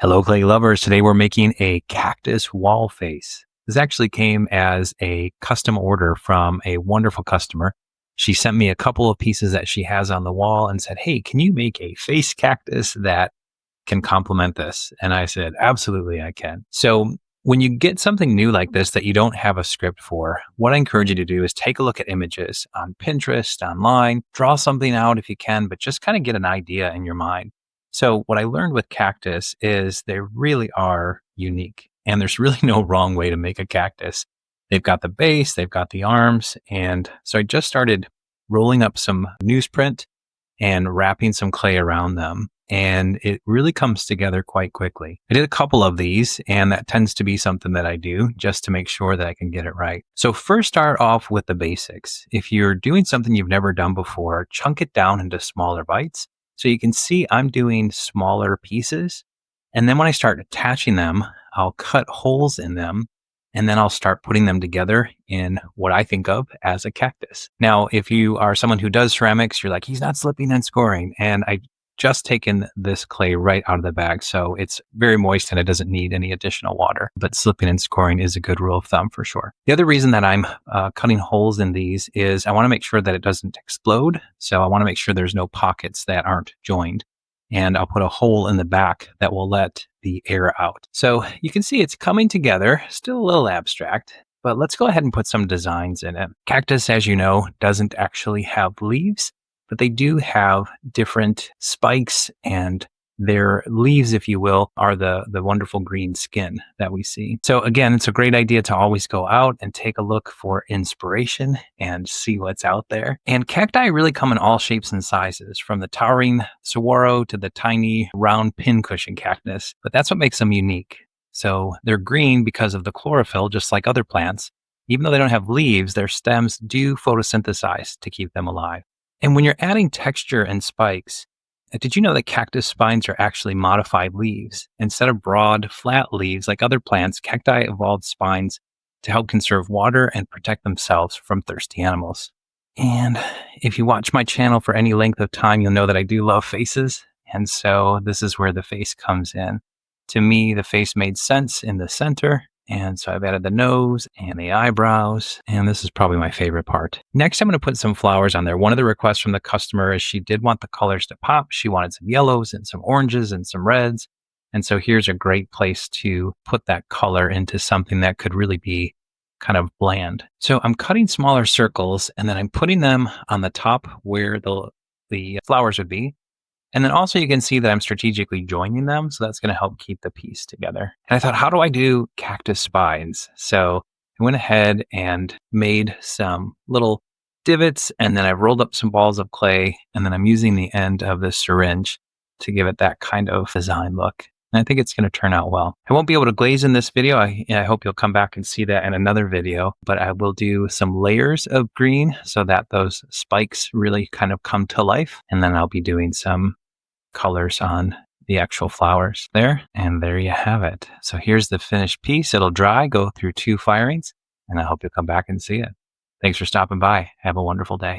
Hello, clay lovers. Today we're making a cactus wall face. This actually came as a custom order from a wonderful customer. She sent me a couple of pieces that she has on the wall and said, "Hey, can you make a face cactus that can complement this?" And I said, "Absolutely, I can." So when you get something new like this that you don't have a script for, what I encourage you to do is take a look at images on Pinterest, online, draw something out if you can, but just kind of get an idea in your mind. So what I learned with cactus is they really are unique and there's really no wrong way to make a cactus. They've got the base, they've got the arms. And so I just started rolling up some newsprint and wrapping some clay around them. And it really comes together quite quickly. I did a couple of these, and that tends to be something that I do just to make sure that I can get it right. So first start off with the basics. If you're doing something you've never done before, chunk it down into smaller bites. So you can see I'm doing smaller pieces. And then when I start attaching them, I'll cut holes in them and then I'll start putting them together in what I think of as a cactus. Now, if you are someone who does ceramics, you're like, he's not slipping and scoring. And I just taken this clay right out of the bag. So it's very moist and it doesn't need any additional water, but slipping and scoring is a good rule of thumb for sure. The other reason that I'm cutting holes in these is I want to make sure that it doesn't explode. So I want to make sure there's no pockets that aren't joined. And I'll put a hole in the back that will let the air out. So you can see it's coming together, still a little abstract, but let's go ahead and put some designs in it. Cactus, as you know, doesn't actually have leaves, but they do have different spikes, and their leaves, if you will, are the wonderful green skin that we see. So again, it's a great idea to always go out and take a look for inspiration and see what's out there. And cacti really come in all shapes and sizes, from the towering saguaro to the tiny round pincushion cactus, but that's what makes them unique. So they're green because of the chlorophyll, just like other plants. Even though they don't have leaves, their stems do photosynthesize to keep them alive. And when you're adding texture and spikes, did you know that cactus spines are actually modified leaves? Instead of broad, flat leaves like other plants, cacti evolved spines to help conserve water and protect themselves from thirsty animals. And if you watch my channel for any length of time, you'll know that I do love faces. And so this is where the face comes in. To me, the face made sense in the center. And so I've added the nose and the eyebrows, and this is probably my favorite part. Next, I'm going to put some flowers on there. One of the requests from the customer is she did want the colors to pop. She wanted some yellows and some oranges and some reds. And so here's a great place to put that color into something that could really be kind of bland. So I'm cutting smaller circles, and then I'm putting them on the top where the flowers would be. And then also you can see that I'm strategically joining them. So that's going to help keep the piece together. And I thought, how do I do cactus spines? So I went ahead and made some little divots, and then I've rolled up some balls of clay, and then I'm using the end of the syringe to give it that kind of design look. And I think it's going to turn out well. I won't be able to glaze in this video. I hope you'll come back and see that in another video, but I will do some layers of green so that those spikes really kind of come to life. And then I'll be doing some colors on the actual flowers there. And there you have it. So here's the finished piece. It'll dry, go through 2 firings, and I hope you'll come back and see it. Thanks for stopping by. Have a wonderful day.